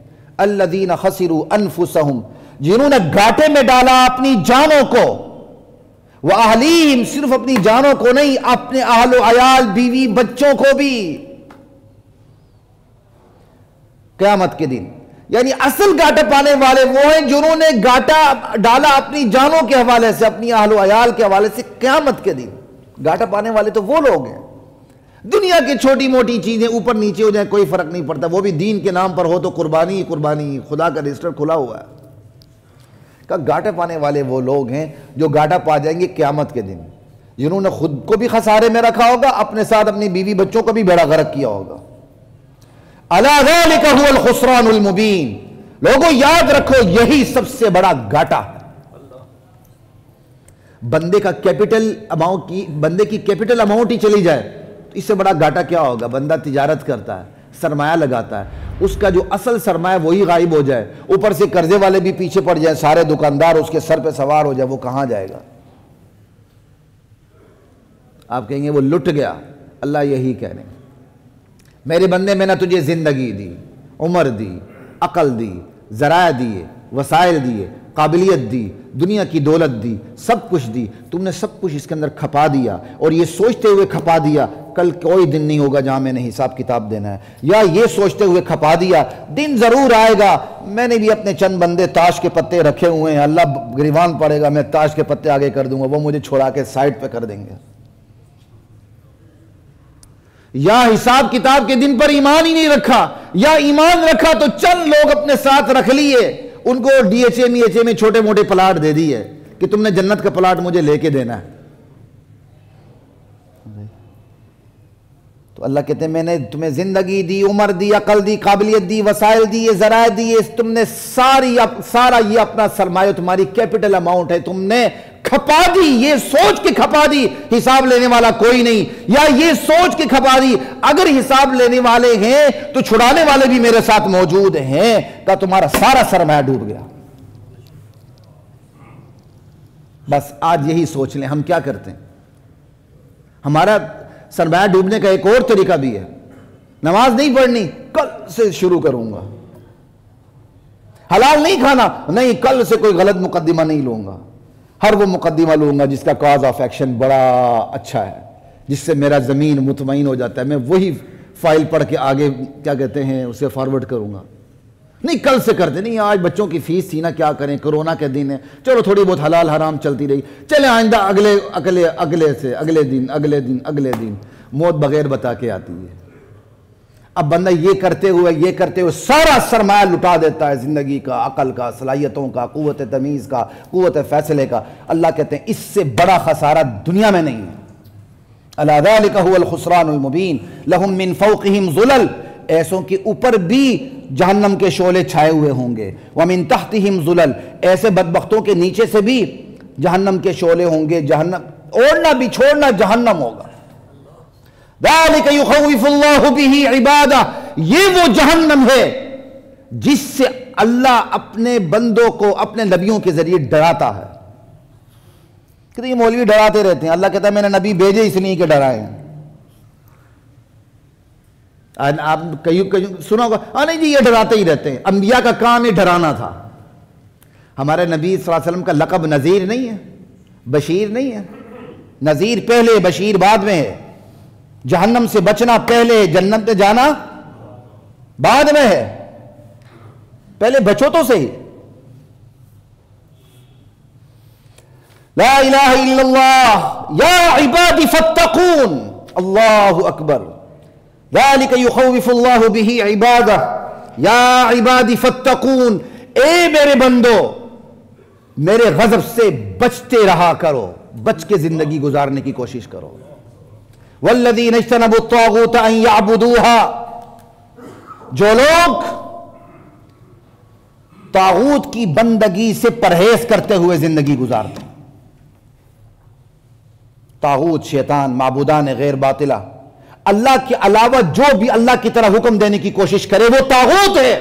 الذین خسروا انفسهم، جنہوں نے گھاٹے میں ڈالا اپنی جانوں کو، واہلیہم، صرف اپنی جانوں کو نہیں، اپنے اہل و عیال، بیوی بچوں کو بھی. قیامت کے دن یعنی اصل گھاٹے پانے والے وہ ہیں جنہوں نے گھاٹا ڈالا اپنی جانوں کے حوالے سے، اپنی اہل و عیال کے حوالے سے. قیامت کے دن گھاٹا پانے والے تو وہ لوگ ہیں دنیا کی چھوٹی موٹی چیزیں اوپر نیچے ہو جائیں کوئی فرق نہیں پڑتا، وہ بھی دین کے نام پر ہو تو قربانی ہی قربانی، خدا کا رجسٹر کھلا ہوا ہے۔ کہ گھاٹے پانے والے وہ لوگ ہیں جو گھاٹا پا جائیں گے قیامت کے دن، جنہوں نے خود کو بھی خسارے میں رکھا ہوگا، اپنے ساتھ اپنی بیوی بچوں کو بھی بیڑا غرق کیا ہوگا۔ الا ذالک هو الخسران المبین، لوگوں یاد رکھو یہی سب سے بڑا گھاٹا ہے۔ بندے کا کیپٹل اماؤنٹ بندے کی کیپٹل اماؤنٹ ہی چلی جائے تو اس سے بڑا گھاٹا کیا ہوگا؟ بندہ تجارت کرتا ہے، سرمایہ لگاتا ہے، اس کا جو اصل سرمایہ وہی غائب ہو جائے، اوپر سے قرضے والے بھی پیچھے پڑ جائیں، سارے دکاندار اس کے سر پہ سوار ہو جائے، وہ کہاں جائے گا؟ آپ کہیں گے وہ لٹ گیا۔ اللہ یہی کہہ رہے ہیں، میرے بندے میں نے تجھے زندگی دی، عمر دی، عقل دی، ذرائع دیے، وسائل دیے، قابلیت دی، دنیا کی دولت دی، سب کچھ دی، تم نے سب کچھ اس کے اندر کھپا دیا، اور یہ سوچتے ہوئے کھپا دیا کل کوئی دن نہیں ہوگا جہاں میں نے حساب کتاب دینا ہے، یا یہ سوچتے ہوئے کھپا دیا دن ضرور آئے گا، میں نے بھی اپنے چند بندے تاش کے پتے رکھے ہوئے ہیں، اللہ گریبان پڑے گا میں تاش کے پتے آگے کر دوں گا، وہ مجھے چھوڑا کے سائڈ پہ کر دیں گے۔ یا حساب کتاب کے دن پر ایمان ہی نہیں رکھا، یا ایمان رکھا تو چند لوگ اپنے ساتھ رکھ لیے، ان کو ڈی ایچ اے می ایچ اے میں چھوٹے موٹے پلاٹ دے دیے کہ تم نے جنت کا پلاٹ مجھے لے کے دینا ہے۔ تو اللہ کہتے ہیں میں نے تمہیں زندگی دی، عمر دی، عقل دی، قابلیت دی، وسائل دی، ذرائع دی، تم نے سارا یہ اپنا سرمایہ تمہاری کیپٹل اماؤنٹ ہے، تم نے کھپا دی، یہ سوچ کے کھپا دی حساب لینے والا کوئی نہیں، یا یہ سوچ کے کھپا دی اگر حساب لینے والے ہیں تو چھڑانے والے بھی میرے ساتھ موجود ہیں، کہ تمہارا سارا سرمایہ ڈوب گیا۔ بس آج یہی سوچ لیں ہم کیا کرتے ہیں۔ ہمارا سرمایہ ڈوبنے کا ایک اور طریقہ بھی ہے، نماز نہیں پڑھنی، کل سے شروع کروں گا، حلال نہیں کھانا، نہیں کل سے کوئی غلط مقدمہ نہیں لوں گا، ہر وہ مقدمہ لوں گا جس کا کاز آف ایکشن بڑا اچھا ہے، جس سے میرا زمین مطمئن ہو جاتا ہے، میں وہی فائل پڑھ کے آگے کیا کہتے ہیں اسے فارورڈ کروں گا۔ نہیں کل سے کرتے نہیں، آج بچوں کی فیس تھی نا، کیا کریں، کرونا کے دن ہے، چلو تھوڑی بہت حلال حرام چلتی رہی، چلے آئندہ اگلے دن موت بغیر بتا کے آتی ہے۔ اب بندہ یہ کرتے ہوئے سارا سرمایہ لٹا دیتا ہے، زندگی کا، عقل کا، صلاحیتوں کا، قوت تمیز کا، قوت فیصلے کا۔ اللہ کہتے ہیں اس سے بڑا خسارہ دنیا میں نہیں ہے۔ الا ذالک هو الخسران المبین، لہم من فوقہم ظلل، ایسوں کے اوپر بھی جہنم کے شعلے چھائے ہوئے ہوں گے، ومن تحتہم ظلل، ایسے بدبختوں کے نیچے سے بھی جہنم کے شعلے ہوں گے، جہنم اوڑھنا بھی چھوڑنا جہنم ہوگا۔ ذالک یخوف اللہ بہ عبادہ، یہ وہ جہنم ہے جس سے اللہ اپنے بندوں کو اپنے نبیوں کے ذریعے ڈراتا ہے۔ کہ یہ مولوی ڈراتے رہتے ہیں، اللہ کہتا ہے میں نے نبی بھیجے اس لیے کہ ڈرائے ہیں۔ آپ کہیں سنا ہوگا نہیں جی یہ ڈراتے ہی رہتے ہیں، انبیاء کا کام یہ ڈرانا تھا۔ ہمارے نبی صلی اللہ علیہ وسلم کا لقب نذیر نہیں ہے، بشیر نہیں ہے، نذیر پہلے بشیر بعد میں ہے، جہنم سے بچنا پہلے، جنت میں جانا بعد میں ہے، پہلے بچو تو صحیح۔ لا الہ الا اللہ یا عباد فاتقون، اللہ اکبر، ذالک یخوف اللہ بہ عبادہ یا عباد فاتقون، اے میرے بندو میرے غضب سے بچتے رہا کرو، بچ کے زندگی گزارنے کی کوشش کرو۔ والذین اجتنبوا الطاغوت ان یعبدوها، جو لوگ طاغوت کی بندگی سے پرہیز کرتے ہوئے زندگی گزارتے ہیں، طاغوت شیطان، معبودان غیر باطلہ، اللہ کے علاوہ جو بھی اللہ کی طرح حکم دینے کی کوشش کرے وہ طاغوت ہے۔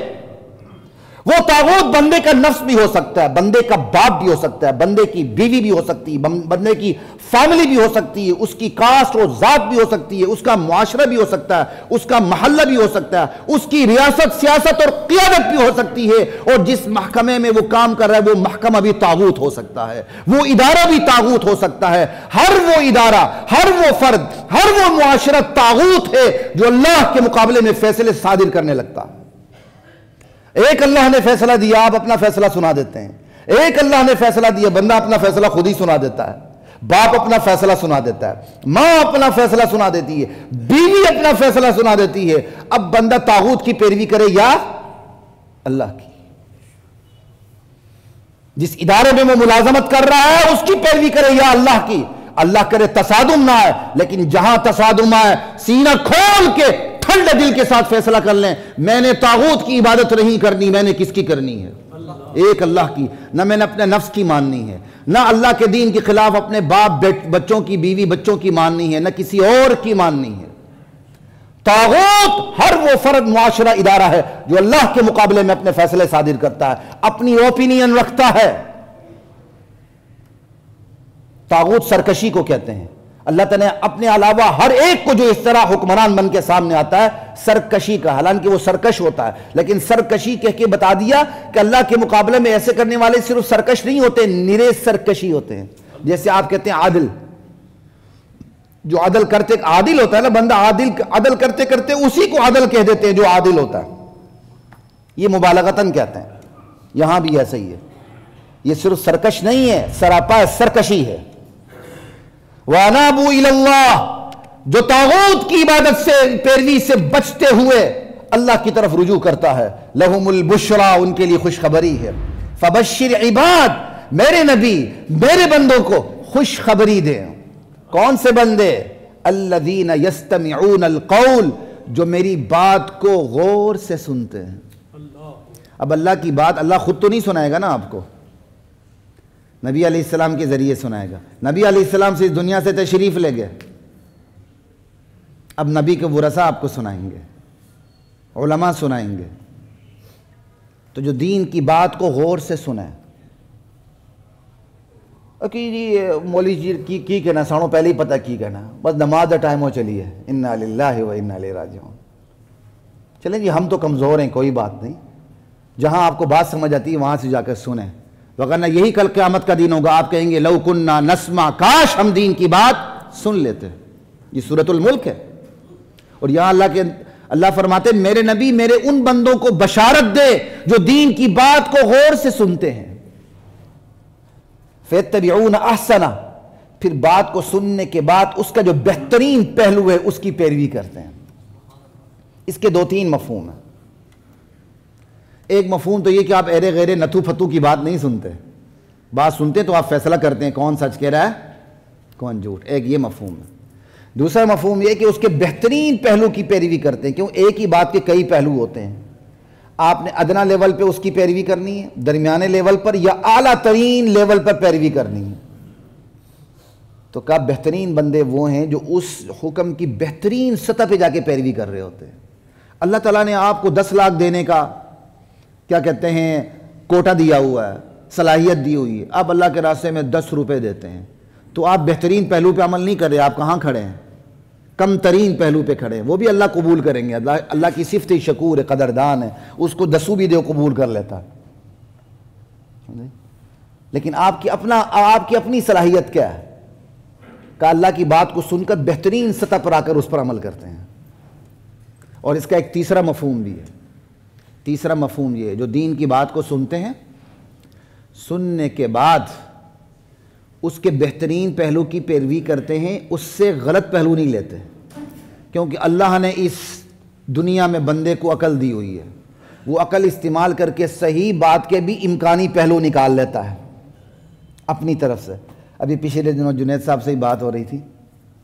وہ طاغوت بندے کا نفس بھی ہو سکتا ہے، بندے کا باپ بھی ہو سکتا ہے، بندے کی بیوی بھی ہو سکتی ہے، بندے کی فیملی بھی ہو سکتی ہے، اس کی کاسٹ اور ذات بھی ہو سکتی ہے، اس کا معاشرہ بھی ہو سکتا ہے، اس کا محلہ بھی ہو سکتا ہے، اس کی ریاست، سیاست اور قیادت بھی ہو سکتی ہے، اور جس محکمے میں وہ کام کر رہا ہے وہ محکمہ بھی طاغوت ہو سکتا ہے، وہ ادارہ بھی طاغوت ہو سکتا ہے۔ ہر وہ ادارہ، ہر وہ فرد، ہر وہ معاشرہ طاغوت ہے جو اللہ کے مقابلے میں فیصلے صادر کرنے لگتا ہے۔ ایک اللہ نے فیصلہ دیا، آپ اپنا فیصلہ سنا دیتے ہیں، ایک اللہ نے فیصلہ دیا، بندہ اپنا فیصلہ خود ہی سنا دیتا ہے۔ باپ اپنا فیصلہ سنا دیتا ہے، ماں اپنا فیصلہ سنا دیتی ہے، بیوی اپنا فیصلہ سنا دیتی ہے. اب بندہ طاغوت کی پیروی کرے یا اللہ کی. جس ادارے میں وہ ملازمت کر رہا ہے اس کی پیروی کرے یا اللہ کی. اللہ کرے تصادم نہ آئے، لیکن جہاں تصادم آئے سینہ کھول کے ٹھنڈے دل کے ساتھ فیصلہ کر لیں، میں نے طاغوت کی عبادت نہیں کرنی، میں نے کس کی کرنی ہے؟ ایک اللہ کی. نہ میں نے اپنے نفس کی ماننی ہے، نہ اللہ کے دین کے خلاف اپنے باپ بچوں کی، بیوی بچوں کی ماننی ہے، نہ کسی اور کی ماننی ہے. طاغوت ہر وہ فرد معاشرہ ادارہ ہے جو اللہ کے مقابلے میں اپنے فیصلے صادر کرتا ہے، اپنی اوپینین رکھتا ہے. طاغوت سرکشی کو کہتے ہیں. اللہ تعالیٰ نے اپنے علاوہ ہر ایک کو جو اس طرح حکمران بن کے سامنے آتا ہے سرکشی کا، حالانکہ وہ سرکش ہوتا ہے لیکن سرکشی کہہ کے بتا دیا کہ اللہ کے مقابلے میں ایسے کرنے والے صرف سرکش نہیں ہوتے، نرے سرکشی ہوتے ہیں. جیسے آپ کہتے ہیں عادل، جو عدل کرتے عادل ہوتا ہے نا بندہ، عدل کرتے کرتے اسی کو عدل کہہ دیتے ہیں جو عادل ہوتا ہے. یہ مبالغتاً کہتے ہیں. یہاں بھی ایسا ہی ہے، یہ صرف سرکش نہیں ہے، سراپا سرکشی ہے. وَأَنَابُوا إِلَى اللَّهِ، جو طاغوت کی عبادت سے پیروی سے بچتے ہوئے اللہ کی طرف رجوع کرتا ہے، لَهُمُ الْبُشْرَى، ان کے لیے خوشخبری ہے. فَبَشِّرْ عِبَاد، میرے نبی میرے بندوں کو خوشخبری دیں. کون سے بندے؟ الَّذِينَ يَسْتَمِعُونَ الْقَوْلِ، جو میری بات کو غور سے سنتے ہیں. اب اللہ کی بات اللہ خود تو نہیں سنائے گا نا آپ کو، نبی علیہ السلام کے ذریعے سنائے گا. نبی علیہ السلام سے اس دنیا سے تشریف لے گئے، اب نبی کے ورثاء آپ کو سنائیں گے، علماء سنائیں گے. تو جو دین کی بات کو غور سے سنیں. کہ جی مولوی جی کی کہنا سانو پہلے ہی پتہ کی کہنا، بس نماز دا ٹائم ہو چلی ہے، انا للہ و انا الیہ راجعون. چلیں جی ہم تو کمزور ہیں، کوئی بات نہیں، جہاں آپ کو بات سمجھ آتی ہے وہاں سے جا کر سنیں. وغیرہ یہی کل قیامت کا دن ہوگا، آپ کہیں گے لو کننا نسمع، کاش ہم دین کی بات سن لیتے. یہ سورۃ الملک ہے. اور یہاں اللہ فرماتے میرے نبی میرے ان بندوں کو بشارت دے جو دین کی بات کو غور سے سنتے ہیں. فَيَتَّبِعُونَ أَحْسَنَ، پھر بات کو سننے کے بعد اس کا جو بہترین پہلو ہے اس کی پیروی کرتے ہیں. اس کے 2-3 مفہوم ہیں. ایک مفہوم تو یہ کہ آپ ایرے غیرے نتھو پھتو کی بات نہیں سنتے، بات سنتے تو آپ فیصلہ کرتے ہیں کون سچ کہہ رہا ہے کون جھوٹ. ایک یہ مفہوم ہے. دوسرا مفہوم یہ کہ اس کے بہترین پہلو کی پیروی کرتے ہیں، کیوں ایک ہی بات کے کئی پہلو ہوتے ہیں. آپ نے ادنا لیول پہ اس کی پیروی کرنی ہے، درمیانے لیول پر یا اعلیٰ ترین لیول پر پیروی کرنی ہے. تو کہا بہترین بندے وہ ہیں جو اس حکم کی بہترین سطح پہ جا کے پیروی کر رہے ہوتے ہیں. اللہ تعالیٰ نے آپ کو 10 لاکھ دینے کا کیا کہتے ہیں کوٹا دیا ہوا ہے، صلاحیت دی ہوئی ہے. آپ اللہ کے راستے میں 10 روپے دیتے ہیں تو آپ بہترین پہلو پہ عمل نہیں کر رہے، آپ کہاں کھڑے ہیں؟ کم ترین پہلو پہ کھڑے ہیں. وہ بھی اللہ قبول کریں گے. اللہ کی صفت شکور ہے، قدردان ہے، اس کو 10 بھی دے قبول کر لیتا ہے. لیکن آپ کی اپنی صلاحیت کیا ہے؟ کہ اللہ کی بات کو سن کر بہترین سطح پر آ کر اس پر عمل کرتے ہیں. اور اس کا ایک تیسرا مفہوم بھی ہے. تیسرا مفہوم یہ ہے جو دین کی بات کو سنتے ہیں، سننے کے بعد اس کے بہترین پہلو کی پیروی کرتے ہیں، اس سے غلط پہلو نہیں لیتے. کیونکہ اللہ نے اس دنیا میں بندے کو عقل دی ہوئی ہے، وہ عقل استعمال کر کے صحیح بات کے بھی امکانی پہلو نکال لیتا ہے اپنی طرف سے. ابھی پچھلے دنوں جنید صاحب سے ہی بات ہو رہی تھی،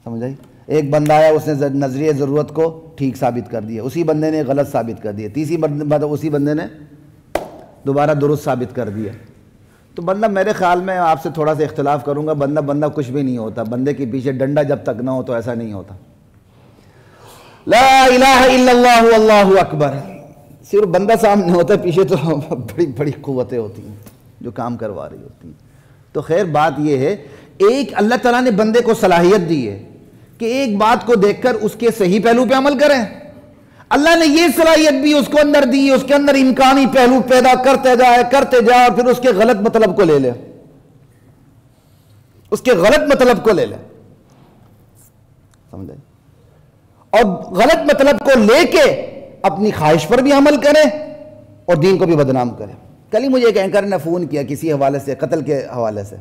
سمجھ آئی؟ ایک بندہ آیا، اس نے نظریہ ضرورت کو ٹھیک ثابت کر دیا، اسی بندے نے غلط ثابت کر دیا، تیسری بار اسی بندے نے دوبارہ درست ثابت کر دیا. تو بندہ میرے خیال میں آپ سے تھوڑا سا اختلاف کروں گا، بندہ کچھ بھی نہیں ہوتا. بندے کے پیچھے ڈنڈا جب تک نہ ہو تو ایسا نہیں ہوتا. لا الہ الا اللہ واللہ اکبر، صرف بندہ سامنے ہوتا ہے، پیچھے تو بڑی بڑی قوتیں ہوتی ہیں جو کام کروا رہی ہوتی ہیں. تو خیر بات یہ ہے، ایک اللہ تعالیٰ نے بندے کو صلاحیت دی ہے کہ ایک بات کو دیکھ کر اس کے صحیح پہلو پہ عمل کریں. اللہ نے یہ صلاحیت بھی اس کو اندر دی، اس کے اندر امکانی پہلو پیدا کرتے جائے اور پھر اس کے غلط مطلب کو لے لے، اس کے غلط مطلب کو لے لے، سمجھے؟ اور غلط مطلب کو لے کے اپنی خواہش پر بھی عمل کرے اور دین کو بھی بدنام کرے. کل ہی مجھے ایک اینکر نے فون کیا کسی حوالے سے، قتل کے حوالے سے.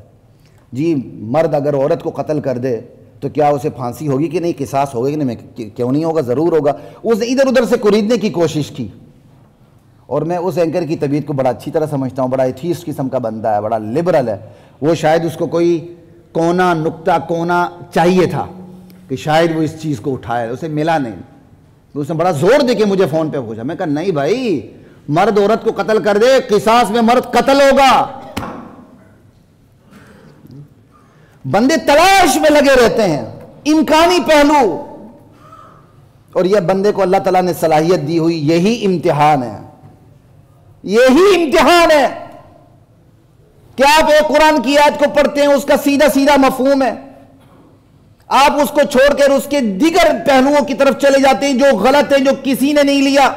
جی مرد اگر عورت کو قتل کر دے تو کیا اسے پھانسی ہوگی کہ نہیں، قصاص ہوگا کہ نہیں؟ کیوں نہیں ہوگا، ضرور ہوگا۔ اس نے ادھر ادھر سے کوریدنے کی کوشش کی، اور میں اس اینکر کی طبیعت کو بڑا اچھی طرح سمجھتا ہوں، بڑا ایتھیسٹ قسم کا بندہ ہے، بڑا لبرل ہے۔ وہ شاید اس کو کوئی کونا نکتہ کونا چاہیے تھا کہ شاید وہ اس چیز کو اٹھائے، اسے ملا نہیں۔ اس نے بڑا زور دے کے مجھے فون پہ پوچھا، میں کہا نہیں بھائی، مرد عورت کو قتل کر دے، قصاص میں مرد قتل ہوگا۔ بندے تلاش میں لگے رہتے ہیں امکانی پہلو، اور یہ بندے کو اللہ تعالیٰ نے صلاحیت دی ہوئی، یہی امتحان ہے، یہی امتحان ہے کہ آپ ایک قرآن کی آیت کو پڑھتے ہیں، اس کا سیدھا سیدھا مفہوم ہے، آپ اس کو چھوڑ کر اس کے دیگر پہلوؤں کی طرف چلے جاتے ہیں جو غلط ہیں، جو کسی نے نہیں لیا،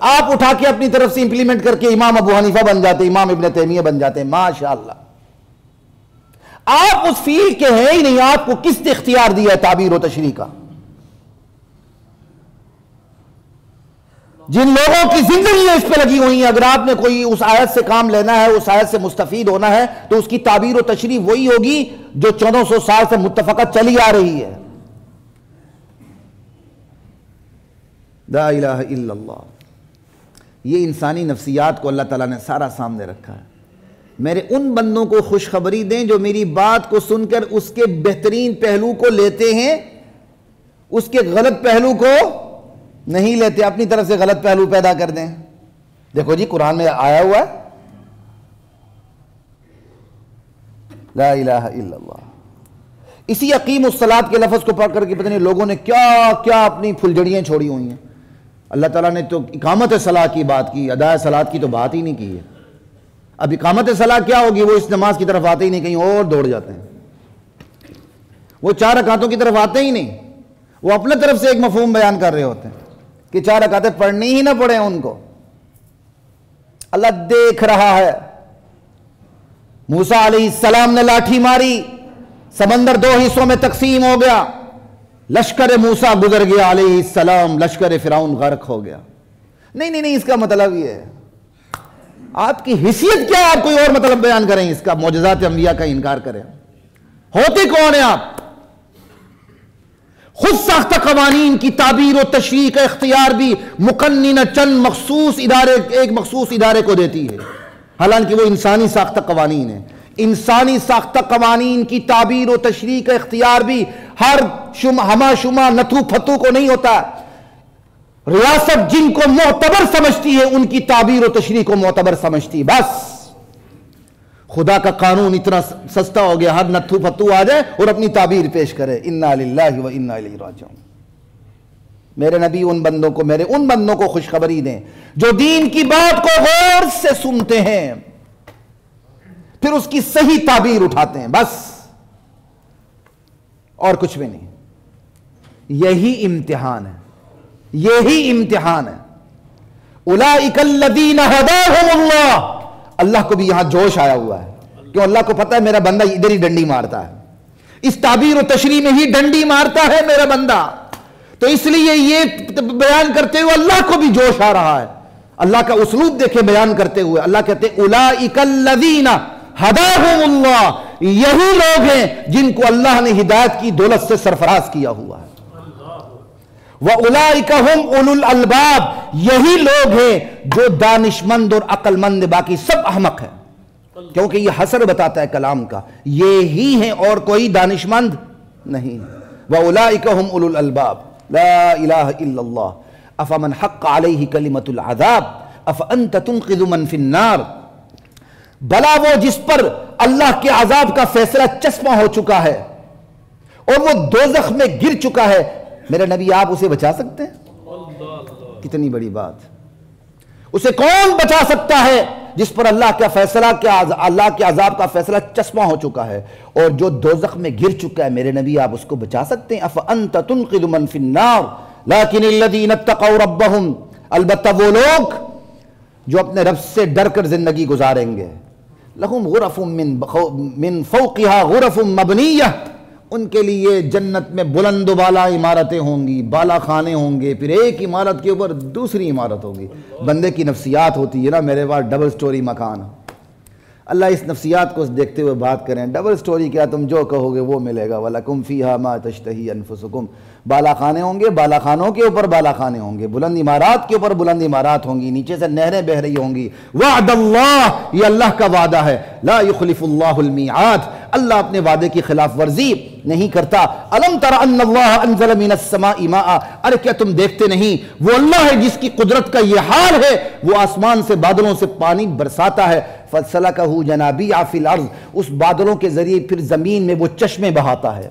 آپ اٹھا کے اپنی طرف سے امپلیمنٹ کر کے امام ابو حنیفہ بن جاتے ہیں، امام ابن تیمیہ بن جاتے ہیں۔ ماشاءاللہ، آپ اس فیلڈ کے ہیں ہی نہیں، آپ کو کس نے اختیار دیا ہے تعبیر و تشریح کا؟ جن لوگوں کی زندگیاں اس پہ لگی ہوئی ہیں، اگر آپ نے کوئی اس آیت سے کام لینا ہے، اس آیت سے مستفید ہونا ہے، تو اس کی تعبیر و تشریح وہی ہوگی جو 1400 سال سے متفقہ چلی آ رہی ہے۔ لا الہ الا اللہ۔ یہ انسانی نفسیات کو اللہ تعالیٰ نے سارا سامنے رکھا ہے۔ میرے ان بندوں کو خوشخبری دیں جو میری بات کو سن کر اس کے بہترین پہلو کو لیتے ہیں، اس کے غلط پہلو کو نہیں لیتے، اپنی طرف سے غلط پہلو پیدا کر دیں۔ دیکھو جی قرآن میں آیا ہوا ہے، لا الہ الا اللہ۔ اسی اقیم الصلاۃ کے لفظ کو پڑھ کر کے پتہ نہیں لوگوں نے کیا کیا اپنی پھلجڑیاں چھوڑی ہوئی ہیں۔ اللہ تعالیٰ نے تو اقامت صلاۃ کی بات کی، اداء صلاۃ کی تو بات ہی نہیں کی ہے۔ اب اقامت صلاۃ کیا ہوگی؟ وہ اس نماز کی طرف آتے ہی نہیں، کہیں اور دوڑ جاتے ہیں، وہ 4 رکعتوں کی طرف آتے ہی نہیں، وہ اپنے طرف سے ایک مفہوم بیان کر رہے ہوتے ہیں کہ 4 رکعتیں پڑھنی ہی نہ پڑیں ان کو۔ اللہ دیکھ رہا ہے۔ موسیٰ علیہ السلام نے لاٹھی ماری، سمندر 2 حصوں میں تقسیم ہو گیا، لشکر موسیٰ گزر گیا علیہ السلام، لشکر فرعون غرق ہو گیا۔ نہیں، اس کا مطلب یہ ہے، آپ کی حیثیت کیا، آپ کوئی اور مطلب بیان کریں اس کا، معجزات انبیاء کا انکار کریں؟ ہوتے کون ہیں آپ؟ خود ساختہ قوانین کی تعبیر و تشریح کا اختیار بھی مقننہ چند مخصوص ادارے، ایک مخصوص ادارے کو دیتی ہے، حالانکہ وہ انسانی ساختہ قوانین ہیں۔ انسانی ساختہ قوانین کی تعبیر و تشریح کا اختیار بھی ہر ہمہ شمہ نتھو پھتو کو نہیں ہوتا۔ ریاست جن کو معتبر سمجھتی ہے ان کی تعبیر و تشریح کو معتبر سمجھتی، بس خدا کا قانون اتنا سستا ہو گیا، ہر نتھو پھتو آ جائے اور اپنی تعبیر پیش کرے۔ انا للہ و انا الیہ راجعون۔ میرے نبی میرے ان بندوں کو خوشخبری دیں جو دین کی بات کو غور سے سنتے ہیں، پھر اس کی صحیح تعبیر اٹھاتے ہیں، بس اور کچھ بھی نہیں۔ یہی امتحان ہے، یہی امتحان ہے۔ اولئک الذین ھداھم اللہ۔ اللہ کو بھی یہاں جوش آیا ہوا ہے، کیوں؟ اللہ کو پتہ ہے میرا بندہ ادھر ہی ڈنڈی مارتا ہے، اس تعبیر و تشریح میں ہی ڈنڈی مارتا ہے میرا بندہ، تو اس لیے یہ بیان کرتے ہوئے اللہ کو بھی جوش آ رہا ہے۔ اللہ کا اسلوب دیکھے بیان کرتے ہوئے، اللہ کہتے ہیں اولئک الذین ھداھم اللہ، یہی لوگ ہیں جن کو اللہ نے ہدایت کی دولت سے سرفراز کیا ہوا ہے۔ وَأُولَئِكَ هُمْ أُولُو الْأَلْبَابِ، یہی لوگ ہیں جو دانشمند اور عقل مند، باقی سب احمق ہیں، کیونکہ یہ حسر بتاتا ہے کلام کا، یہی ہیں اور کوئی دانشمند نہیں۔ وَأُولَئِكَ هُمْ أُولُو الْأَلْبَابِ لا الہ الا اللہ افمن حق علیہ کلمۃ العذاب افانت تنقذ من فی النار، بلا وہ جس پر اللہ کے عذاب کا فیصلہ چسپاں ہو چکا ہے اور وہ دوزخ میں گر چکا ہے، میرے نبی آپ اسے بچا سکتے ہیں؟ کتنی بڑی بات! اسے کون بچا سکتا ہے جس پر اللہ کا فیصلہ اللہ کے عذاب کا فیصلہ چسپاں ہو چکا ہے اور جو دوزخ میں گر چکا ہے؟ میرے نبی آپ اس کو بچا سکتے ہیں؟ افانت تنقذ من فی النار لیکن الذین اتقوا ربہم، البتہ وہ لوگ جو اپنے رب سے ڈر کر زندگی گزاریں گے، لہم غرف من فوقها غرف مبنیہ، ان کے لیے جنت میں بلند و بالا عمارتیں ہوں گی، بالا خانے ہوں گے، پھر ایک عمارت کے اوپر دوسری عمارت ہوگی۔ بندے کی نفسیات ہوتی ہے نا، میرے پاس ڈبل سٹوری مکان ہے، اللہ اس نفسیات کو دیکھتے ہوئے بات کریں. ڈبل سٹوری کیا, تم جو کہو گے وہ ملے گا. وَلَكُمْ فِيهَا مَا تَشْتَهِي أَنفُسُكُمْ, بالا خانے ہوں گے, بالا خانوں کے اوپر بالا خانے ہوں گے, بلند عمارات کے اوپر بلند عمارات ہوں گی, نیچے سے نہریں بہہ رہی ہوں گی. وعد اللہ, یہ اللہ کا وعدہ ہے. لا يخلف اللہ المیعاد, اللہ اپنے وعدے کی خلاف ورزی نہیں کرتا. الم تر ان اللہ انزل من السماء ماء, ارے کیا تم دیکھتے نہیں وہ اللہ ہے جس کی قدرت کا یہ حال ہے, وہ آسمان سے بادلوں سے پانی برساتا ہے. فَسَلَكَهُ جَنَابِيعَ فِي الْأَرْضِ, اس بادلوں کے ذریعے پھر زمین میں وہ چشمے بہاتا ہے,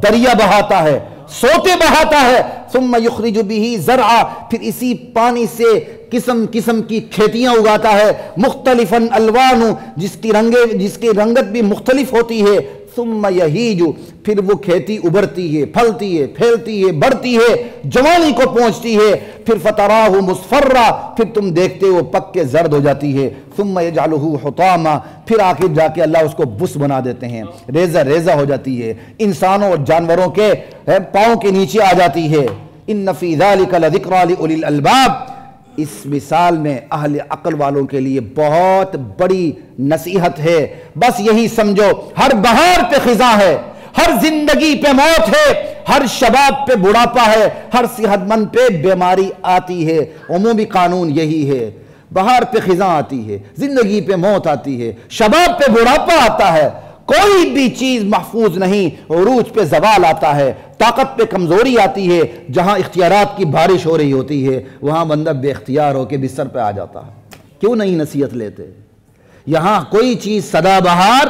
دریا بہاتا ہے, سوتے بہاتا ہے. ثُمَّ يُخْرِجُ بِهِ زَرْعًا, پھر اسی پانی سے قسم قسم کی کھیتیاں اگاتا ہے. مختلفاً الوان, جس کی رنگت بھی مختلف ہوتی ہے. ثم یہیج, پھر وہ کھیتی ابھرتی ہے, پھلتی ہے, پھیلتی ہے, بڑھتی ہے, جوانی کو پہنچتی ہے. پھر فتراہ مصفرا, پھر تم دیکھتے ہو پک کے زرد ہو جاتی ہے. ثم یجعلہ حطاما, پھر آخر جا کے اللہ اس کو بس بنا دیتے ہیں, ریزہ ریزہ ہو جاتی ہے, انسانوں اور جانوروں کے پاؤں کے نیچے آ جاتی ہے. ان فی ذلک لذکری لأولی الالباب, اس مثال میں اہل عقل والوں کے لیے بہت بڑی نصیحت ہے. بس یہی سمجھو, ہر بہار پہ خزاں ہے, ہر زندگی پہ موت ہے, ہر شباب پہ بڑھاپا ہے, ہر صحت مند پہ بیماری آتی ہے. عمومی قانون یہی ہے, بہار پہ خزاں آتی ہے, زندگی پہ موت آتی ہے, شباب پہ بڑھاپا آتا ہے, کوئی بھی چیز محفوظ نہیں, عروج پہ زوال آتا ہے, طاقت پہ کمزوری آتی ہے. جہاں اختیارات کی بارش ہو رہی ہوتی ہے وہاں بندہ بے اختیار ہو کے بستر پہ آ جاتا ہے. کیوں نہیں نصیحت لیتے؟ یہاں کوئی چیز سدا بہار,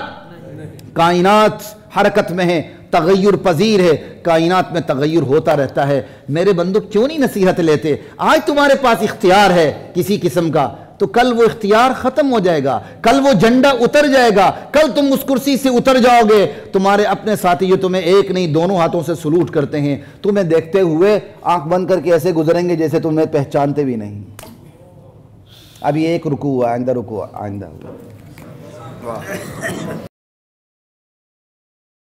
کائنات حرکت میں ہے, تغیر پذیر ہے, کائنات میں تغیر ہوتا رہتا ہے. میرے بندو کیوں نہیں نصیحت لیتے؟ آج تمہارے پاس اختیار ہے کسی قسم کا, تو کل وہ اختیار ختم ہو جائے گا, کل وہ جھنڈا اتر جائے گا, کل تم اس کرسی سے اتر جاؤ گے. تمہارے اپنے ساتھی جو تمہیں ایک نہیں دونوں ہاتھوں سے سلوٹ کرتے ہیں, تمہیں دیکھتے ہوئے آنکھ بند کر کے ایسے گزریں گے جیسے تمہیں پہچانتے بھی نہیں. ابھی ایک رکوع, آئندہ رکوع, آئندہ.